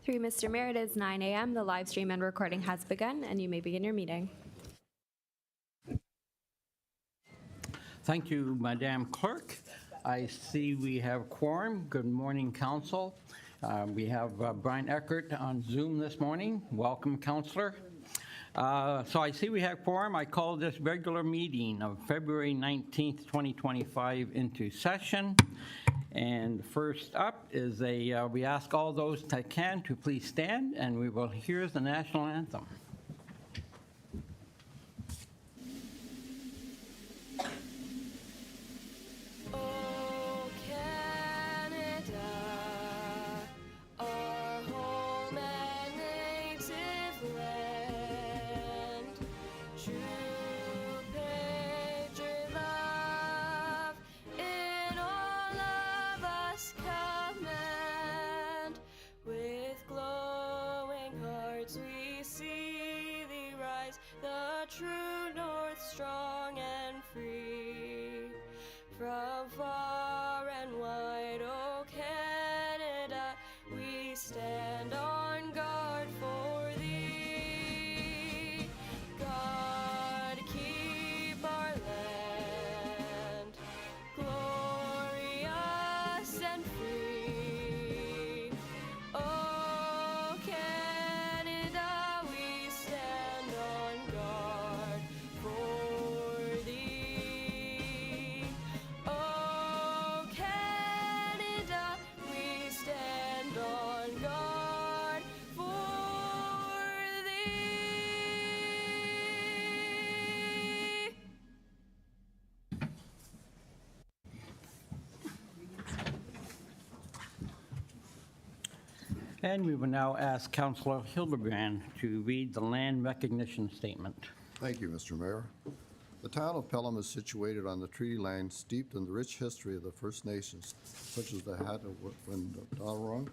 Through Mr. Mayor, it is 9 a.m. The live stream and recording has begun, and you may begin your meeting. Thank you, Madam Clerk. I see we have quorum. Good morning, Council. We have Brian Eckert on Zoom this morning. Welcome, Councillor. So I see we have quorum. I call this regular meeting of February 19th, 2025 into session. And first up is we ask all those that can to please stand, and we will hear the national anthem. True north, strong and free, from far and wide, oh Canada, we stand on guard for thee. God, keep our land glorious and free. Oh Canada, we stand on guard for thee. Oh Canada, we stand on guard for thee. And we will now ask Councillor Hildebrand to read the land recognition statement. Thank you, Mr. Mayor. The town of Pelham is situated on the treaty land steeped in the rich history of the First Nations, such as the Hattawakandawrunk,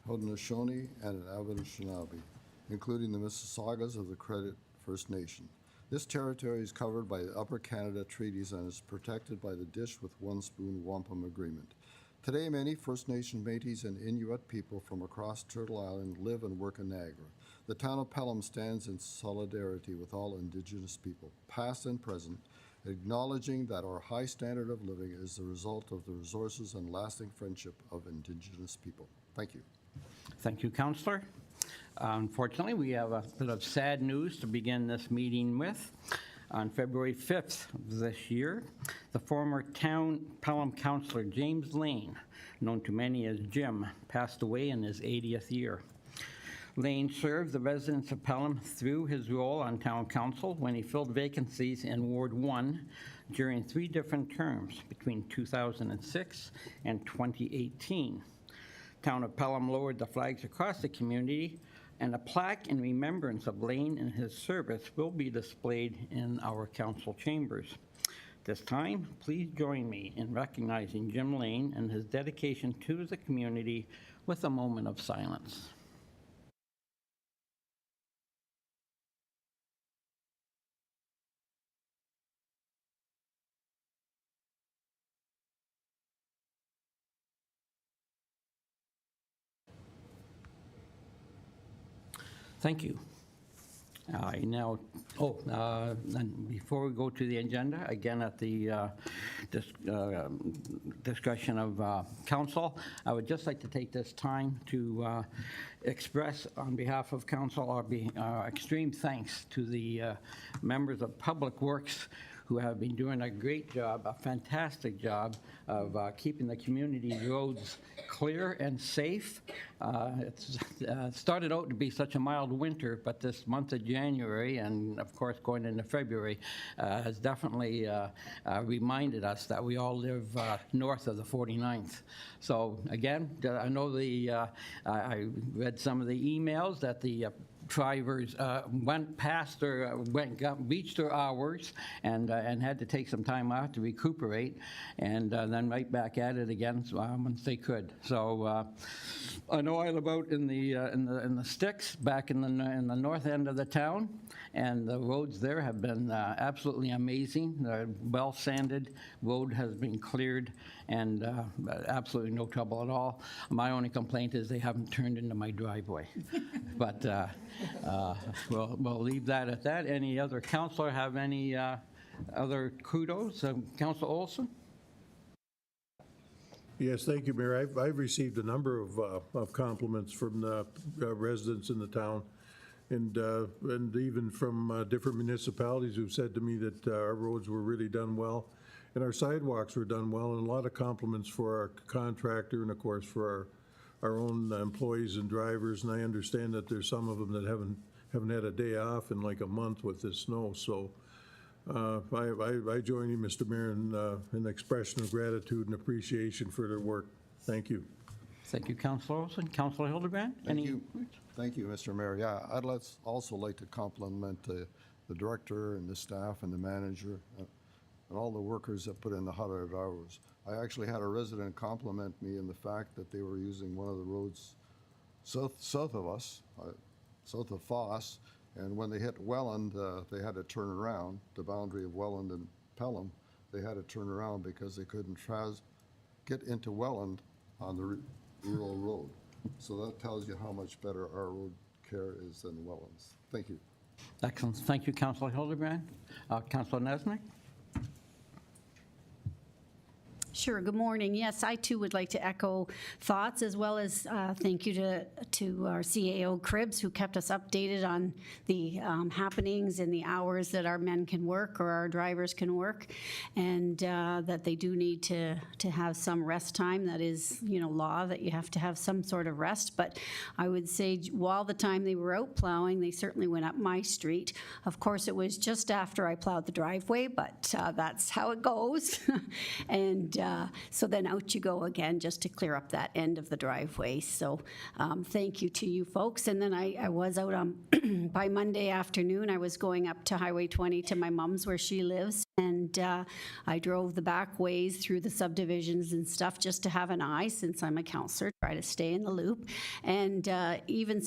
Haudenosaunee, and Abenishnabe, including the Mississaugas of the Credit First Nation. This territory is covered by the Upper Canada Treaties and is protected by the Dish with One Spoon Wampum Agreement. Today, many First Nation Métis and Inuit people from across Turtle Island live and work in Niagara. The town of Pelham stands in solidarity with all Indigenous people, past and present, acknowledging that our high standard of living is the result of the resources and lasting friendship of Indigenous people. Thank you. Thank you, Councillor. Unfortunately, we have a bit of sad news to begin this meeting with. On February 5th of this year, the former town Pelham councillor James Lane, known to many as Jim, passed away in his 80th year. Lane served the residents of Pelham through his role on town council when he filled vacancies in Ward 1 during 3 different terms between 2006 and 2018. Town of Pelham lowered the flags across the community, and a plaque in remembrance of Lane and his service will be displayed in our council chambers. This time, please join me in recognizing Jim Lane and his dedication to the community with a moment of silence. Thank you. And before we go to the agenda, again at the discussion of council, I would just like to take this time to express on behalf of council our extreme thanks to the members of Public Works who have been doing a great job, a fantastic job of keeping the community roads clear and safe. It's started out to be such a mild winter, but this month of January and of course going into February has definitely reminded us that we all live north of the 49th. So again, I know I read some of the emails that the drivers went past their, reached their hours and had to take some time off to recuperate, and then right back at it again once they could. So I know I live out in the sticks back in the north end of the town, and the roads there have been absolutely amazing. The well sanded road has been cleared, and absolutely no trouble at all. My only complaint is they haven't turned into my driveway. But we'll leave that at that. Any other counselor have any other kudos? Councilor Olson? Yes, thank you, Mayor. I've received a number of compliments from the residents in the town, and even from different municipalities who've said to me that our roads were really done well, and our sidewalks were done well, and a lot of compliments for our contractor and, of course, for our own employees and drivers. And I understand that there's some of them that haven't had a day off in like a month with this snow. So I join you, Mr. Mayor, in the expression of gratitude and appreciation for their work. Thank you. Thank you, Councilor Olson. Councilor Hildebrand? Thank you. Thank you, Mr. Mayor. Yeah, I'd also like to compliment the director and the staff and the manager and all the workers that put in the 100 hours. I actually had a resident compliment me in the fact that they were using one of the roads south of us, south of Foss, and when they hit Welland, they had to turn around, the boundary of Welland and Pelham. They had to turn around because they couldn't get into Welland on the rural road. So that tells you how much better our road care is than Welland's. Thank you. Excellent. Thank you, Councilor Hildebrand. Councilor Nesnick? Sure. Good morning. Yes, I too would like to echo thoughts, as well as thank you to our CAO Cribs, who kept us updated on the happenings and the hours that our men can work or our drivers can work, and that they do need to have some rest time. That is, law that you have to have some sort of rest. But I would say while the time they were out plowing, they certainly went up my street. Of course, it was just after I plowed the driveway, but that's how it goes. And so then out you go again just to clear up that end of the driveway. So thank you to you folks. And then I was out on, by Monday afternoon, I was going up to Highway 20 to my mom's where she lives. And I drove the back ways through the subdivisions and stuff just to have an eye, since I'm a counselor, try to stay in the loop. And even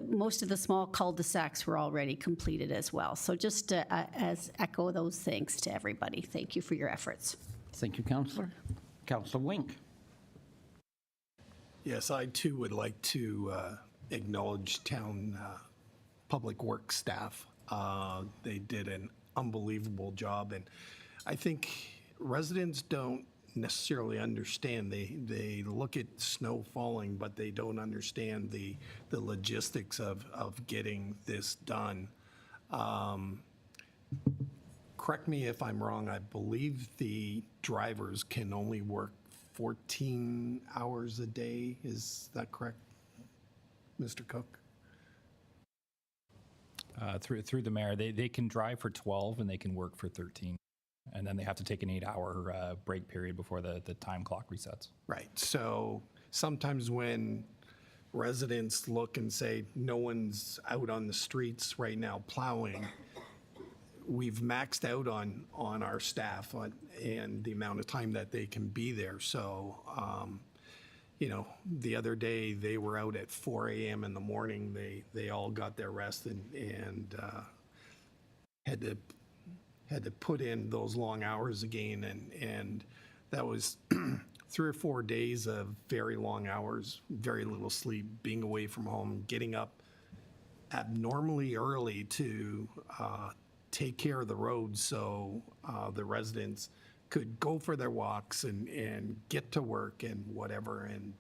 most of the small cul-de-sacs were already completed as well. So just as echo those thanks to everybody. Thank you for your efforts. Thank you, Councilor. Councilor Wink? Yes, I too would like to acknowledge town public works staff. They did an unbelievable job, and I think residents don't necessarily understand. They look at snow falling, but they don't understand the logistics of getting this done. Correct me if I'm wrong, I believe the drivers can only work 14 hours a day. Is that correct, Mr. Cook? Through the mayor, they can drive for 12 and they can work for 13. And then they have to take an 8-hour break period before the time clock resets. Right. So sometimes when residents look and say, no one's out on the streets right now plowing, we've maxed out on our staff and the amount of time that they can be there. So, the other day they were out at 4 a.m. in the morning. They all got their rest and had to put in those long hours again. And that was 3 or 4 days of very long hours, very little sleep, being away from home, getting up abnormally early to take care of the roads so the residents could go for their walks and get to work and whatever. And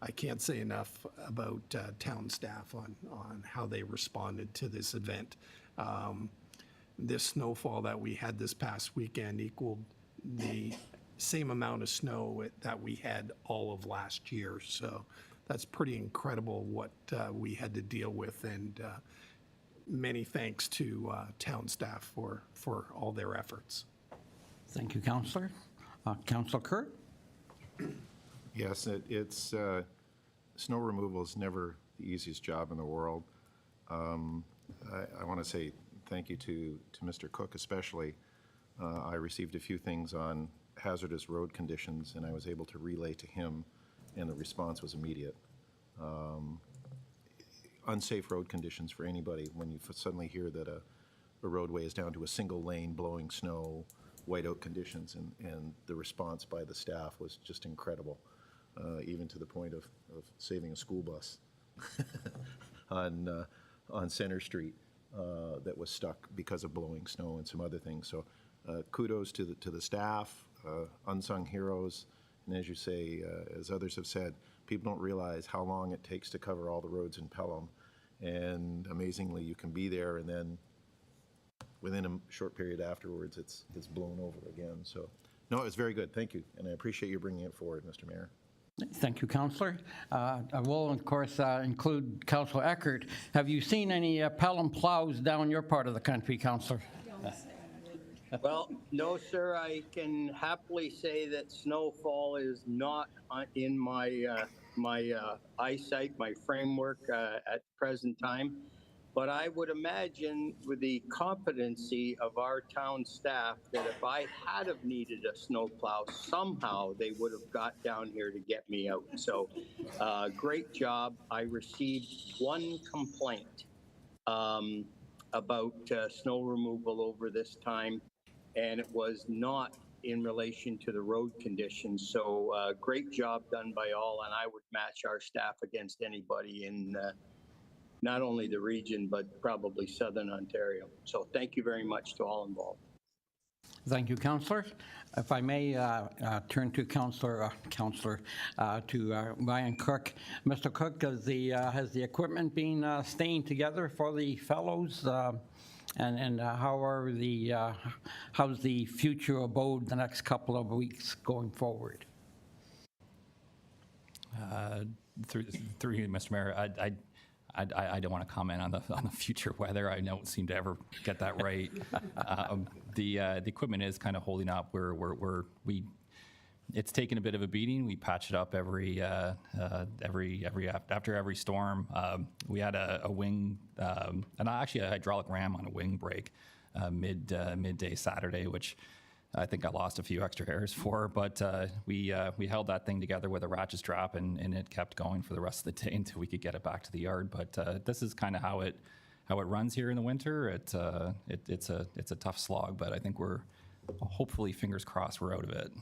I can't say enough about town staff on how they responded to this event. This snowfall that we had this past weekend equaled the same amount of snow that we had all of last year. So that's pretty incredible what we had to deal with. And many thanks to town staff for all their efforts. Thank you, Councilor. Councilor Kurt? Yes, it's snow removal is never the easiest job in the world. I want to say thank you to Mr. Cook especially. I received a few things on hazardous road conditions, and I was able to relay to him, and the response was immediate. Unsafe road conditions for anybody when you suddenly hear that a roadway is down to a single lane blowing snow whiteout conditions, and the response by the staff was just incredible, even to the point of saving a school bus on Center Street that was stuck because of blowing snow and some other things. So kudos to the staff, unsung heroes, and as you say, as others have said, people don't realize how long it takes to cover all the roads in Pelham, and amazingly, you can be there, and then within a short period afterwards, it's blown over again. So, no, it was very good. Thank you, and I appreciate you bringing it forward, Mr. Mayor. Thank you, Councillor. I will, of course, include Councillor Eckert. Have you seen any Pelham plows down your part of the country, Councillor? Well, no, sir. I can happily say that snowfall is not in my eyesight, my framework at the present time. But I would imagine with the competency of our town staff that if I had have needed a snowplow, somehow they would have got down here to get me out. So great job. I received one complaint about snow removal over this time, and it was not in relation to the road conditions. So great job done by all, and I would match our staff against anybody in not only the region, but probably Southern Ontario. So thank you very much to all involved. Thank you, Councillor. If I may turn to to Ryan Cook. Mr. Cook, has the equipment been staying together for the fellows? And how's the future abode the next couple of weeks going forward? Through you, Mr. Mayor, I don't want to comment on the future weather. I don't seem to ever get that right. The equipment is kind of holding up. It's taken a bit of a beating. We patch it up after every storm. We had a wing, and actually a hydraulic ram on a wing break midday Saturday, which I think I lost a few extra hairs for, but we held that thing together with a ratchet strap, and it kept going for the rest of the day until we could get it back to the yard. But this is kind of how it runs here in the winter. It's a tough slog, but I think we're hopefully, fingers crossed, we're out of it.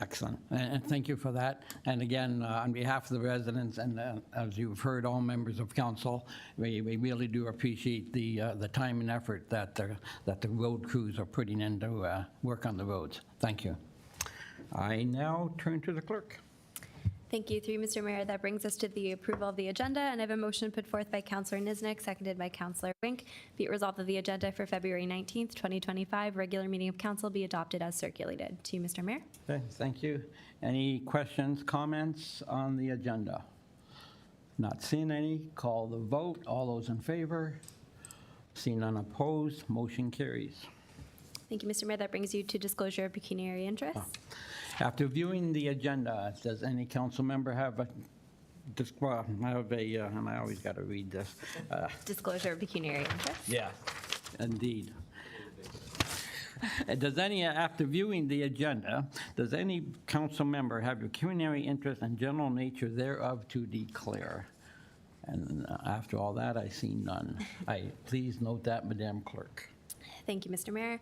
Excellent, and thank you for that. And again, on behalf of the residents, and as you've heard, all members of council, we really do appreciate the time and effort that the road crews are putting into work on the roads. Thank you. I now turn to the clerk. Thank you. Through you, Mr. Mayor, that brings us to the approval of the agenda, and I have a motion put forth by Councillor Niznik, seconded by Councillor Wink. Be it resolved that the agenda for February 19th, 2025, regular meeting of council be adopted as circulated. To you, Mr. Mayor. Okay, thank you. Any questions, comments on the agenda? Not seeing any. Call the vote. All those in favor? Seeing none opposed, motion carries. Thank you, Mr. Mayor. That brings you to disclosure of pecuniary interest. After viewing the agenda, does any council member have a, and I always got to read this. Disclosure of pecuniary interest. Yeah, indeed. After viewing the agenda, does any council member have a pecuniary interest and general nature thereof to declare? And after all that, I see none. Please note that, Madam Clerk. Thank you, Mr. Mayor.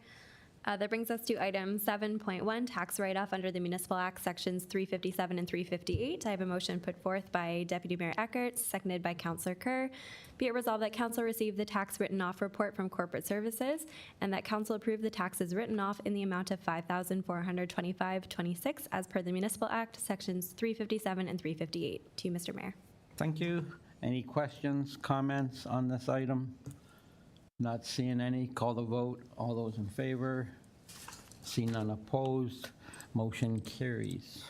That brings us to item 7.1, tax write-off under the Municipal Act, sections 357 and 358. I have a motion put forth by Deputy Mayor Eckert, seconded by Councillor Kerr. Be it resolved that council receive the tax written off report from corporate services, and that council approve the taxes written off in the amount of $5,425.26 as per the Municipal Act, sections 357 and 358. To you, Mr. Mayor. Thank you. Any questions, comments on this item? Not seeing any. Call the vote. All those in favor? See none opposed. Motion carries.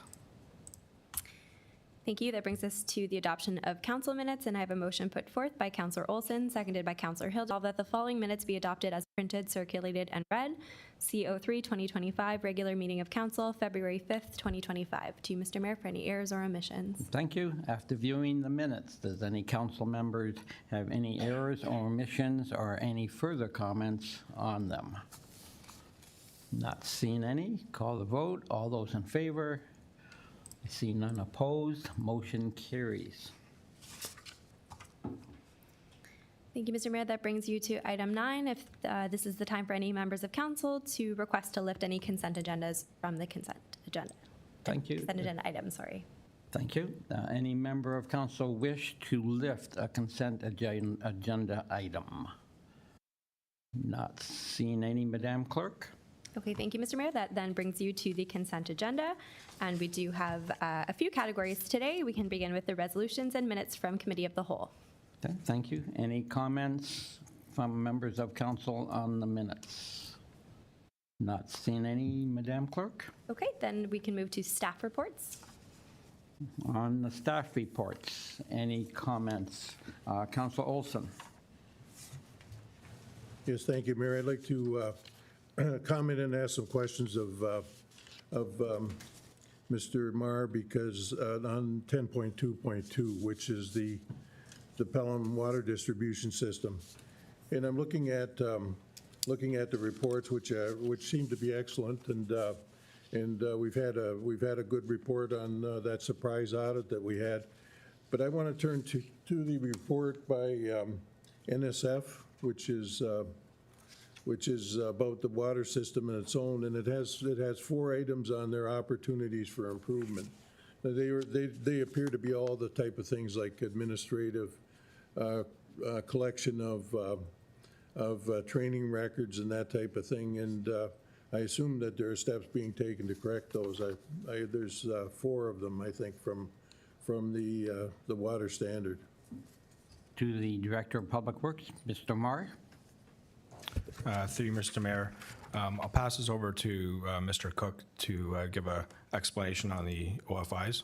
Thank you. That brings us to the adoption of council minutes, and I have a motion put forth by Councillor Olson, seconded by Councillor Hill, that the following minutes be adopted as printed, circulated, and read. CO3 2025, regular meeting of council, February 5th, 2025. To you, Mr. Mayor, for any errors or omissions. Thank you. After viewing the minutes, does any council members have any errors or omissions or any further comments on them? Not seeing any. Call the vote. All those in favor? I see none opposed. Motion carries. Thank you, Mr. Mayor. That brings you to item 9. If this is the time for any members of council to request to lift any consent agendas from the consent agenda. Thank you. Consent agenda item, sorry. Thank you. Any member of council wish to lift a consent agenda item? Not seeing any, Madam Clerk. Okay, thank you, Mr. Mayor. That then brings you to the consent agenda. And we do have a few categories today. We can begin with the resolutions and minutes from Committee of the Whole. Okay, thank you. Any comments from members of council on the minutes? Not seeing any, Madam Clerk. Okay, then we can move to staff reports. On the staff reports, any comments? Councilor Olson. Yes, thank you, Mayor. I'd like to comment and ask some questions of Mr. Marr, because on 10.2.2, which is the Pelham water distribution system, and I'm looking at the reports, which seem to be excellent, and we've had a good report on that surprise audit that we had. But I want to turn to the report by NSF, which is about the water system in its own, and it has 4 items on their opportunities for improvement. Now, they appear to be all the type of things like administrative collection of training records and that type of thing, and I assume that there are steps being taken to correct those. There's 4 of them, I think, from the water standard. To the Director of Public Works, Mr. Marr. Through you, Mr. Mayor. I'll pass this over to Mr. Cook to give an explanation on the OFIs.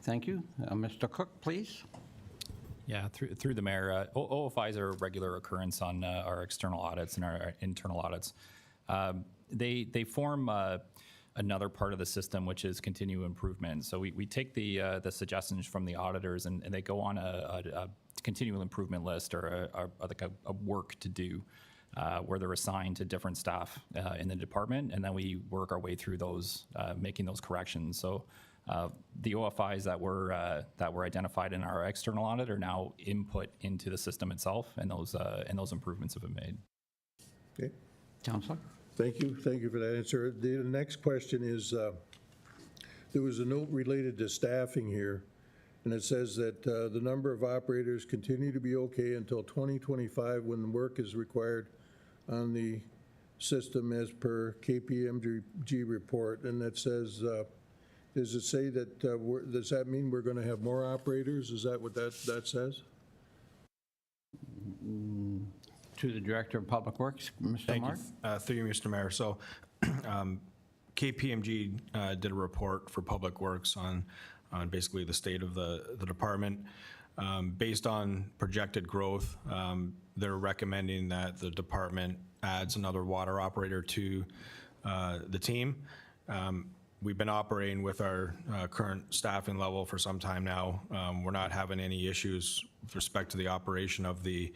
Thank you. Mr. Cook, please. Yeah, through the mayor, OFIs are a regular occurrence on our external audits and our internal audits. They form another part of the system, which is continual improvement. So we take the suggestions from the auditors, and they go on a continual improvement list, or a work to do, where they're assigned to different staff in the department, and then we work our way through those, making those corrections. So the OFIs that were identified in our external audit are now input into the system itself, and those improvements have been made. Okay. Councilor. Thank you for that answer. The next question is, there was a note related to staffing here, and it says that the number of operators continue to be okay until 2025, when work is required on the system as per KPMG report. And that says, does it say that, does that mean we're going to have more operators? Is that what that says? To the Director of Public Works, Mr. Thank Marr. you. Through you, Mr. Mayor. So KPMG did a report for Public Works on basically the state of the department. Based on projected growth, they're recommending that the department adds another water operator to the team. We've been operating with our current staffing level for some time now. We're not having any issues with respect to the operation of the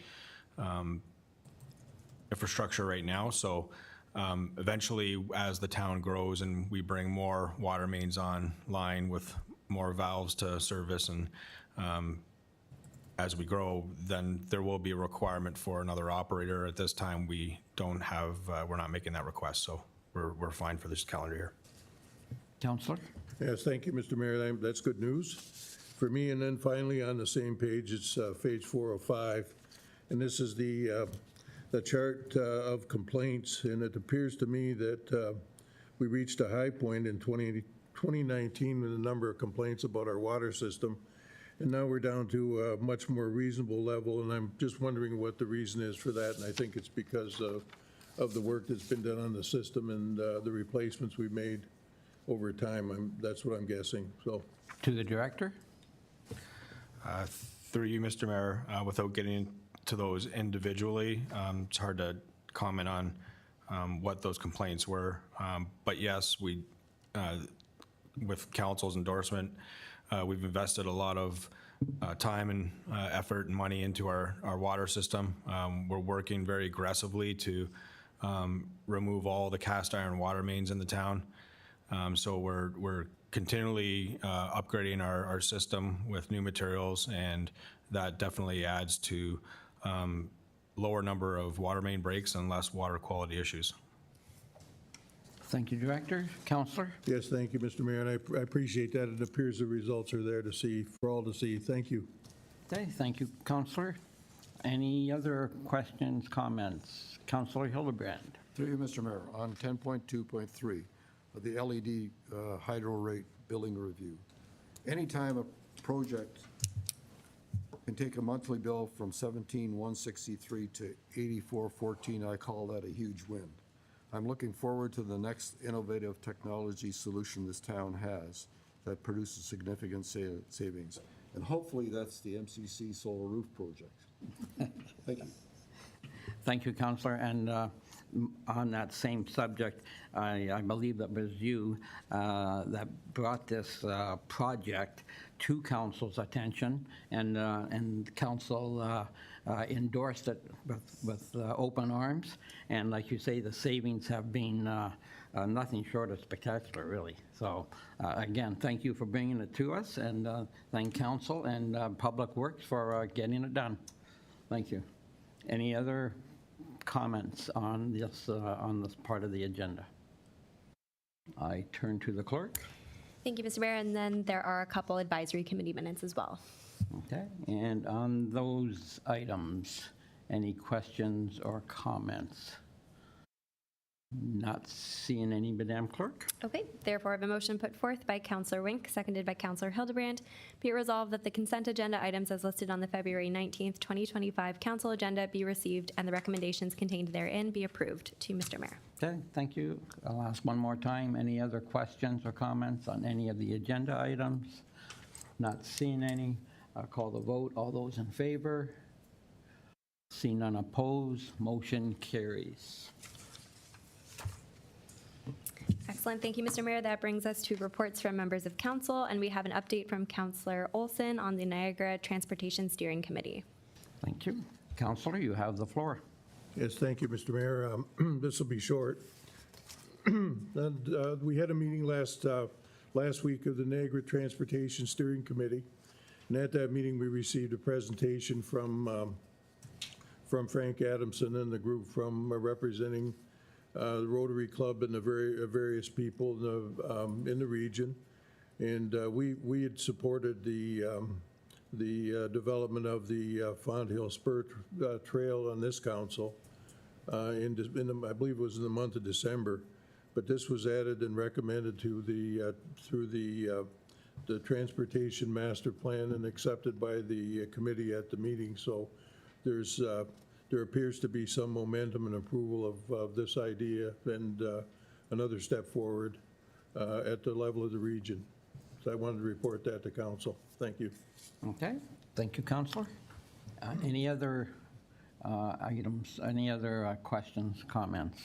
infrastructure right now. So eventually, as the town grows and we bring more water mains online with more valves to service, and as we grow, then there will be a requirement for another operator. At this time, we don't have, we're not making that request, so we're fine for this calendar year. Councilor. Yes, thank you, Mr. Mayor. That's good news for me. And then finally, on the same page, it's page 405, and this is the chart of complaints, and it appears to me that we reached a high point in 2019 with the number of complaints about our water system, and now we're down to a much more reasonable level, and I'm just wondering what the reason is for that, and I think it's because of the work that's been done on the system and the replacements we made over time. That's what I'm guessing. So, to the Director. Through you, Mr. Mayor, without getting to those individually, it's hard to comment on what those complaints were. But yes, we, with council's endorsement, we've invested a lot of time and effort and money into our water system. We're working very aggressively to remove all the cast iron water mains in the town. So we're continually upgrading our system with new materials, and that definitely adds to lower number of water main breaks and less water quality issues. Thank you, Director. Councillor? Yes, thank you, Mr. Mayor, and I appreciate that. It appears the results are there to see, for all to see. Thank you. Okay, thank you, Councillor. Any other questions, comments? Councillor Hildebrand? Through you, Mr. Mayor, on 10.2.3, the LED hydro rate billing review. Anytime a project can take a monthly bill from 17,163 to 84,14, I call that a huge win. I'm looking forward to the next innovative technology solution this town has that produces significant savings. And hopefully that's the MCC solar roof project. Thank you. Thank you, Councillor. And on that same subject, I believe that was you that brought this project to Council's attention, and Council endorsed it with open arms. And like you say, the savings have been nothing short of spectacular, really. So again, thank you for bringing it to us, and thank Council and Public Works for getting it done. Thank you. Any other comments on this part of the agenda? I turn to the clerk. Thank you, Mr. Mayor. And then there are a couple advisory committee minutes as well. Okay, and on those items, any questions or comments? Not seeing any, Madam Clerk. Okay, therefore, I have a motion put forth by Councillor Wink, seconded by Councillor Hildebrand. Be it resolved that the consent agenda items as listed on the February 19th, 2025 council agenda be received and the recommendations contained therein be approved. To Mr. Mayor. Okay, thank you. I'll ask one more time. Any other questions or comments on any of the agenda items? Not seeing any. I'll call the vote. All those in favor? See none opposed. Motion carries. Excellent. Thank you, Mr. Mayor. That brings us to reports from members of council, and we have an update from Councillor Olson on the Niagara Transportation Steering Committee. Thank you. Councillor, you have the floor. Yes, thank you, Mr. Mayor. This will be short. And, we had a meeting last week of the Niagara Transportation Steering Committee, and at that meeting, we received a presentation from Frank Adamson and the group from representing the Rotary Club and the various people in the region. And we had supported the development of the Font Hill Spur Trail on this council I believe it was in the month of December. But this was added and recommended to through the Transportation Master Plan and accepted by the committee at the meeting. So there appears to be some momentum and approval of this idea and another step forward at the level of the region. So I wanted to report that to council. Thank you. Okay, thank you, Councillor. Any other items, any other questions, comments?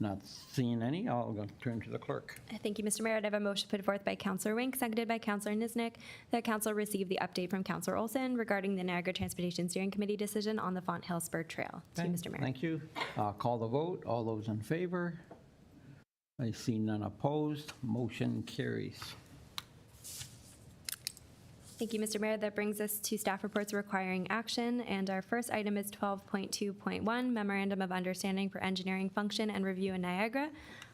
Not seeing any, I'll turn to the clerk. Thank you, Mr. Mayor. I have a motion put forth by Councillor Wink, seconded by Councillor Niznik, that council receive the update from Councillor Olson regarding the Niagara Transportation Steering Committee decision on the Font Hill Spur Trail. To you, Mr. Mayor. Thank you. Call the vote. All those in favor? I see none opposed. Motion carries. Thank you, Mr. Mayor. That brings us to staff reports requiring action. And our first item is 12.2.1, Memorandum of Understanding for Engineering Function and Review in Niagara. I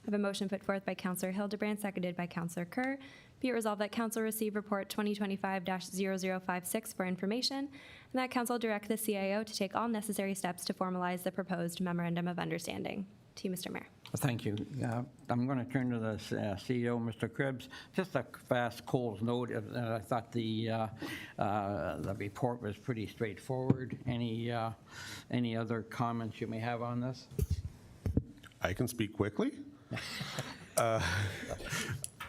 have a motion put forth by Councillor Hildebrand, seconded by Councillor Kerr. Be it resolved that Council receive report 2025-0056 for information, and that Council direct the CIO to take all necessary steps to formalize the proposed Memorandum of Understanding. To you, Mr. Mayor. Thank you. I'm going to turn to the CEO, Mr. Cribbs. Just a fast Coles note. I thought the report was pretty straightforward. Any other comments you may have on this? I can speak quickly.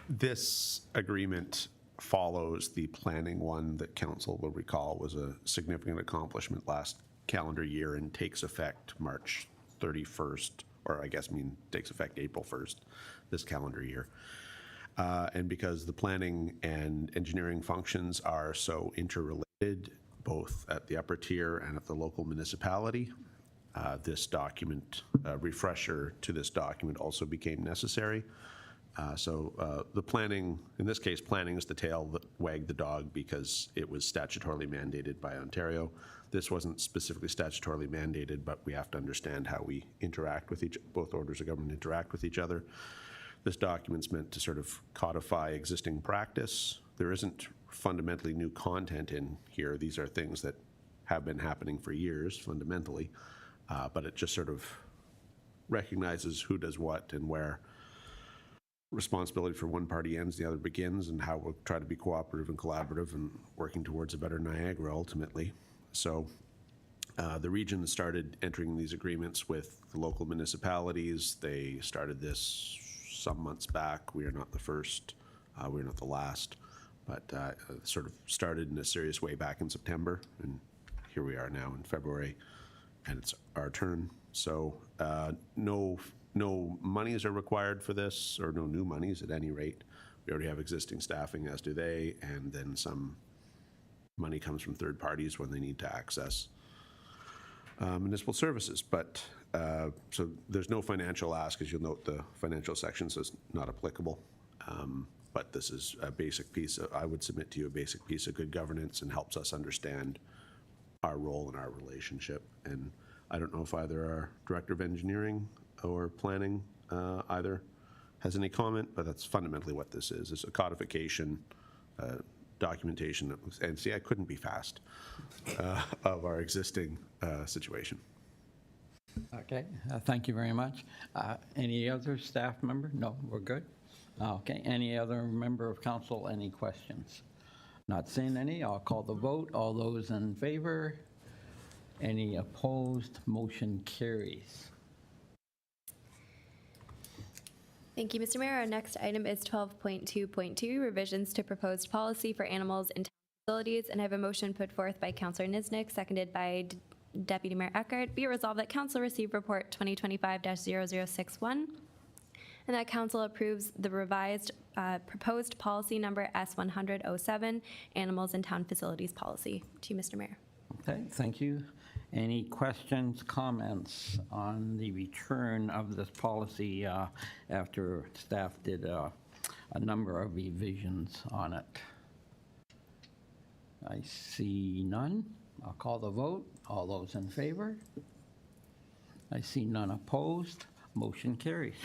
This agreement follows the planning one that council will recall was a significant accomplishment last calendar year and takes effect March 31st. Or takes effect April 1st this calendar year. And because the planning and engineering functions are so interrelated, both at the upper tier and at the local municipality, this document, refresher to this document also became necessary The planning, in this case, planning is the tail that wagged the dog because it was statutorily mandated by Ontario. This wasn't specifically statutorily mandated, but we have to understand how we interact with both orders of government interact with each other. This document's meant to sort of codify existing practice. There isn't fundamentally new content in here. These are things that have been happening for years, fundamentally, but it just sort of recognizes who does what and where responsibility for one party ends, the other begins, and how we'll try to be cooperative and collaborative and working towards a better Niagara ultimately. So the region started entering these agreements with the local municipalities. They started this some months back. We are not the first, we're not the last, but sort of started in a serious way back in September, and here we are now in February, and it's our turn. So no monies are required for this, or no new monies at any rate. We already have existing staffing, as do they, and then some money comes from third parties when they need to access municipal services. But so there's no financial ask. As you'll note, the financial section says not applicable. But this is a basic piece of, I would submit to you, a basic piece of good governance, and helps us understand our role and our relationship. And I don't know if either our Director of Engineering or Planning either has any comment, but that's fundamentally what this is. It's a codification, documentation, and see, I couldn't be fast, of our existing situation. Okay, thank you very much. Any other staff member? No, we're good? Okay, any other member of council, any questions? Not seeing any, I'll call the vote. All those in favor? Any opposed? Motion carries. Thank you, Mr. Mayor. Our next item is 12.2.2, revisions to proposed policy for animals in town facilities, and I have a motion put forth by Councillor Niznik, seconded by Deputy Mayor Eckert. Be it resolved that Council receive report 2025-0061, and that Council approves the revised proposed policy number S10007, Animals in Town Facilities Policy. To you, Mr. Mayor. Okay, thank you. Any questions, comments on the return of this policy after staff did a number of revisions on it? I see none. I'll call the vote. All those in favor? I see none opposed. Motion carries.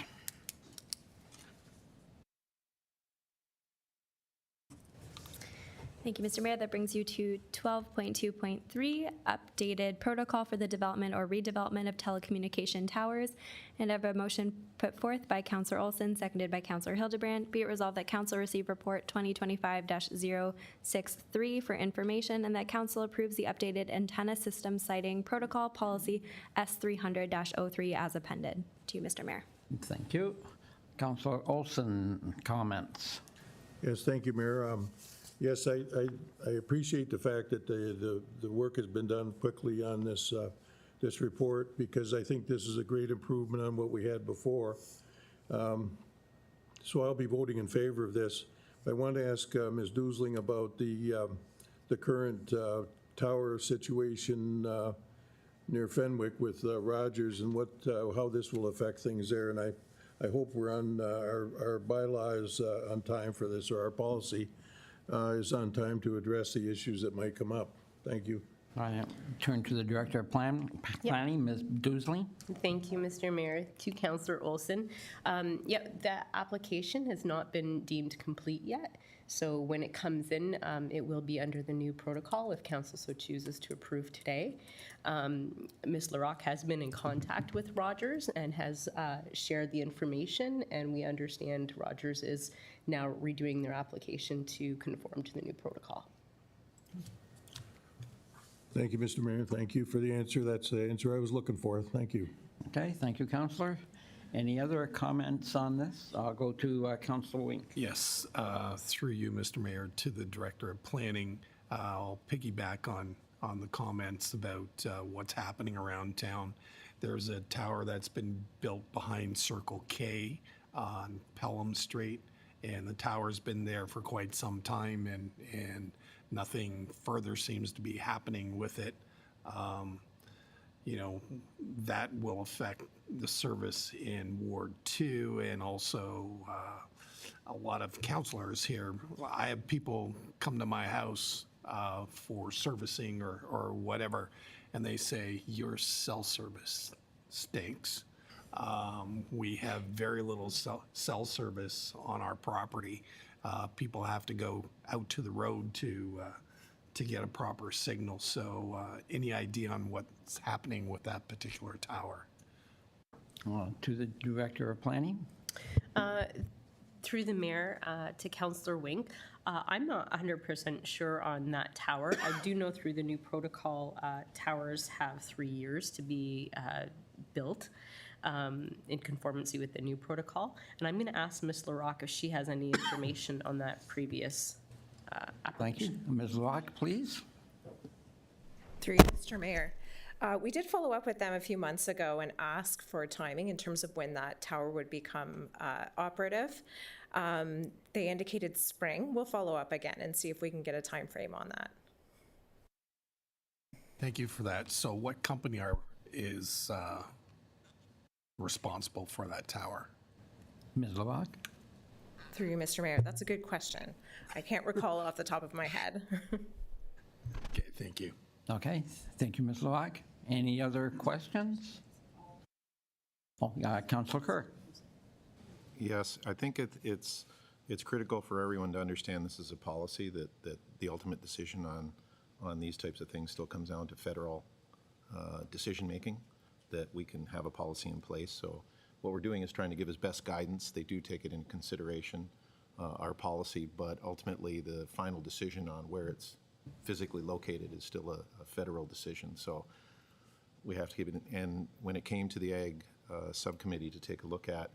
Thank you, Mr. Mayor. That brings you to 12.2.3, updated protocol for the development or redevelopment of telecommunication towers. And I have a motion put forth by Councillor Olson, seconded by Councillor Hildebrand. Be it resolved that Council receive report 2025-063 for information, and that Council approves the updated antenna system siting protocol policy S300-03 as appended. To you, Mr. Mayor. Thank you. Councillor Olson, comments? Yes, thank you, Mayor. Yes, I appreciate the fact that the work has been done quickly on this this report, because I think this is a great improvement on what we had before. So I'll be voting in favor of this. I want to ask Ms. Doosling about the current tower situation near Fenwick with Rogers, and how this will affect things there. And I hope we're on our bylaw is on time for this, or our policy is on time to address the issues that might come up. Thank you. I turn to the Director of Planning, Ms. Doosling. Thank you, Mr. Mayor. To Councillor Olson. The application has not been deemed complete yet. So when it comes in, it will be under the new protocol if Council so chooses to approve today. Ms. Larocque has been in contact with Rogers and has shared the information, and we understand Rogers is now redoing their application to conform to the new protocol. Thank you, Mr. Mayor. Thank you for the answer. That's the answer I was looking for. Thank you. Okay, thank you, Councillor. Any other comments on this? I'll go to Councillor Wink. Yes, through you, Mr. Mayor, to the Director of Planning. I'll piggyback on the comments about what's happening around town. There's a tower that's been built behind Circle K on Pelham Street, and the tower's been there for quite some time, and nothing further seems to be happening with it. That will affect the service in Ward 2, and also a lot of counselors here, I have people come to my house for servicing or whatever, and they say, your cell service stinks. We have very little cell service on our property. People have to go out to the road to get a proper signal. So any idea on what's happening with that particular tower? To the Director of Planning. Through the mayor to Councillor Wink, I'm not 100% sure on that tower. I do know through the new protocol, towers have 3 years to be built in conformancy with the new protocol. And I'm going to ask Ms. LaRocque if she has any information on that previous Thank you. application. Ms. Locke, please. Through you, Mr. Mayor. We did follow up with them a few months ago and asked for timing in terms of when that tower would become operative. They indicated spring. We'll follow up again and see if we can get a time frame on that. Thank you for that. So what company is responsible for that tower? Ms. LaRocque. Through you, Mr. Mayor. That's a good question. I can't recall off the top of my head. Okay, thank you. Okay, thank you, Ms. LaRocque. Any other questions? Oh, Councilor Kerr. Yes, I think it's critical for everyone to understand this is a policy, that the ultimate decision on these types of things still comes down to federal decision-making, that we can have a policy in place. So what we're doing is trying to give as best guidance. They do take it into consideration, our policy, but ultimately the final decision on where it's physically located is still a federal decision. So we have to keep it, and when it came to the Ag Subcommittee to take a look at,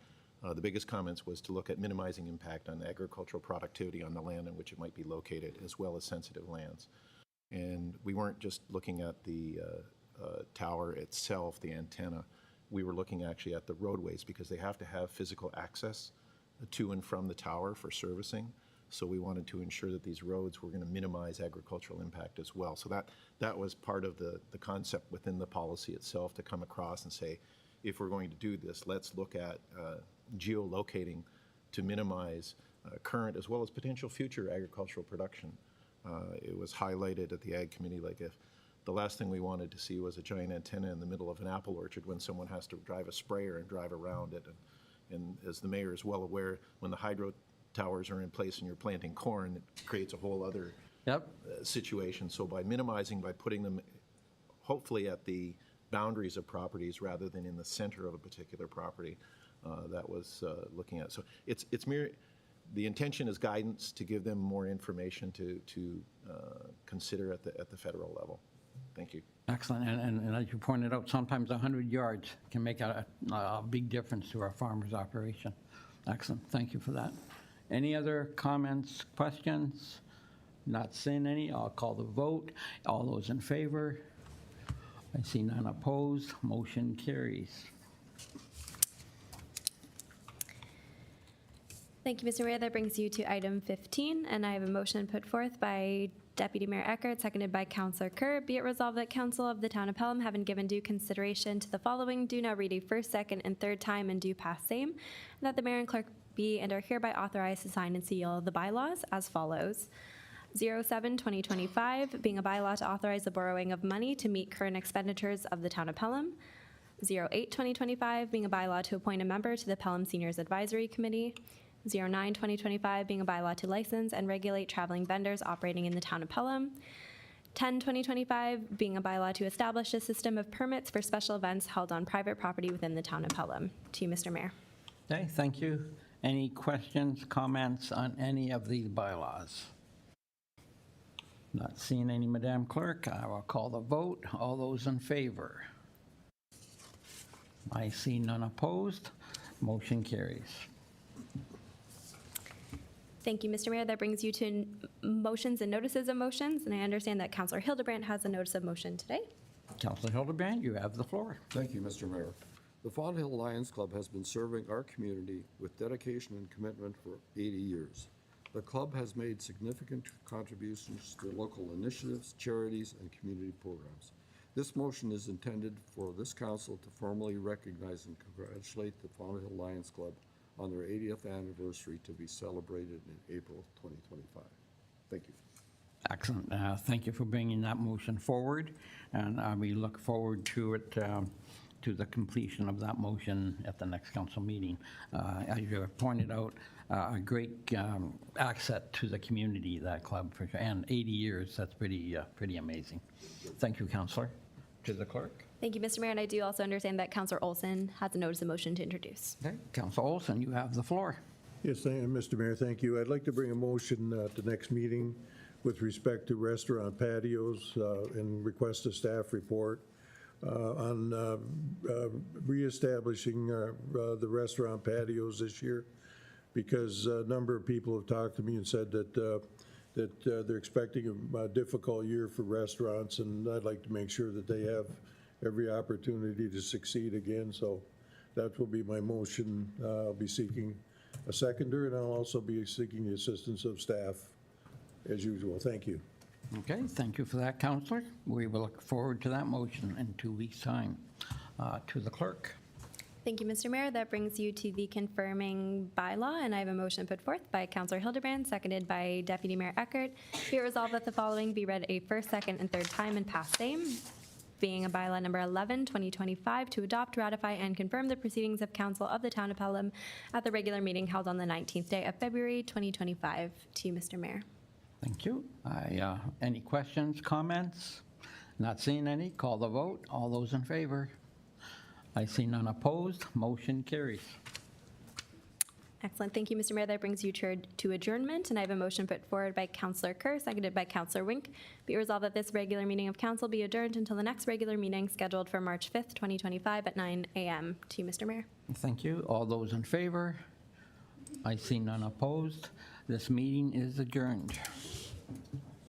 the biggest comments was to look at minimizing impact on agricultural productivity on the land in which it might be located, as well as sensitive lands. And we weren't just looking at the tower itself, the antenna. We were looking actually at the roadways, because they have to have physical access to and from the tower for servicing. So we wanted to ensure that these roads were going to minimize agricultural impact as well. So that was part of the concept within the policy itself, to come across and say, if we're going to do this, let's look at geolocating to minimize current as well as potential future agricultural production. It was highlighted at the Ag Committee, like, if the last thing we wanted to see was a giant antenna in the middle of an apple orchard when someone has to drive a sprayer and drive around it. And as the mayor is well aware, when the hydro towers are in place and you're planting corn, it creates a whole other situation. So by minimizing, by putting them hopefully at the boundaries of properties rather than in the center of a particular property, that was looking at. So it's mere, the intention is guidance to give them more information to consider at the federal level. Thank you. Excellent. And as you pointed out, sometimes 100 yards can make a big difference to our farmers' operation. Excellent. Thank you for that. Any other comments, questions? Not seeing any. I'll call the vote. All those in favor? I see none opposed. Motion carries. Thank you, Mr. Mayor. That brings you to item 15, and I have a motion put forth by Deputy Mayor Eckert, seconded by Councillor Kerr. Be it resolved that Council of the Town of Pelham, having given due consideration to the following, do now read a first, second, and third time and do pass same, and that the mayor and clerk be and are hereby authorized to sign and seal the bylaws as follows. 07-2025, being a bylaw to authorize the borrowing of money to meet current expenditures of the Town of Pelham. 08-2025, being a bylaw to appoint a member to the Pelham Seniors Advisory Committee. 09-2025, being a bylaw to license and regulate traveling vendors operating in the Town of Pelham. 10-2025, being a bylaw to establish a system of permits for special events held on private property within the Town of Pelham. To you, Mr. Mayor. Okay, thank you. Any questions, comments on any of these bylaws? Not seeing any, Madam Clerk. I will call the vote. All those in favor? I see none opposed. Motion carries. Thank you, Mr. Mayor. That brings you to motions and notices of motions, and I understand that Councillor Hildebrand has a notice of motion today. Councillor Hildebrand, you have the floor. Thank you, Mr. Mayor. The Fawn Hill Lions Club has been serving our community with dedication and commitment for 80 years. The club has made significant contributions to local initiatives, charities, and community programs. This motion is intended for this council to formally recognize and congratulate the Fawn Hill Lions Club on their 80th anniversary to be celebrated in April 2025. Thank you. Excellent. Thank you for bringing that motion forward, and we look forward to it, to the completion of that motion at the next council meeting. As you have pointed out, a great asset to the community, that club, for sure. And 80 years, that's pretty amazing. Thank you, Councillor. To the clerk. Thank you, Mr. Mayor, and I do also understand that Councillor Olson has a notice of motion to introduce. Okay, Councillor Olson, you have the floor. Yes, Mr. Mayor, thank you. I'd like to bring a motion at the next meeting with respect to restaurant patios and request a staff report on reestablishing the restaurant patios this year, because a number of people have talked to me and said that they're expecting a difficult year for restaurants, and I'd like to make sure that they have every opportunity to succeed again. So that will be my motion. I'll be seeking a seconder, and I'll also be seeking the assistance of staff as usual. Thank you. Okay, thank you for that, Councillor. We will look forward to that motion in 2 weeks' time. To the clerk. Thank you, Mr. Mayor. That brings you to the confirming bylaw, and I have a motion put forth by Councillor Hildebrand, seconded by Deputy Mayor Eckert. Be it resolved that the following be read a first, second, and third time and pass same. Being a bylaw number 11, 2025, to adopt, ratify, and confirm the proceedings of Council of the Town of Pelham at the regular meeting held on the 19th day of February, 2025. To you, Mr. Mayor. Thank you. Any questions, comments? Not seeing any. Call the vote. All those in favor? I see none opposed. Motion carries. Excellent. Thank you, Mr. Mayor. That brings you to adjournment, and I have a motion put forward by Councillor Kerr, seconded by Councillor Wink. Be it resolved that this regular meeting of council be adjourned until the next regular meeting scheduled for March 5th, 2025 at 9 a.m. To you, Mr. Mayor. Thank you. All those in favor? I see none opposed. This meeting is adjourned.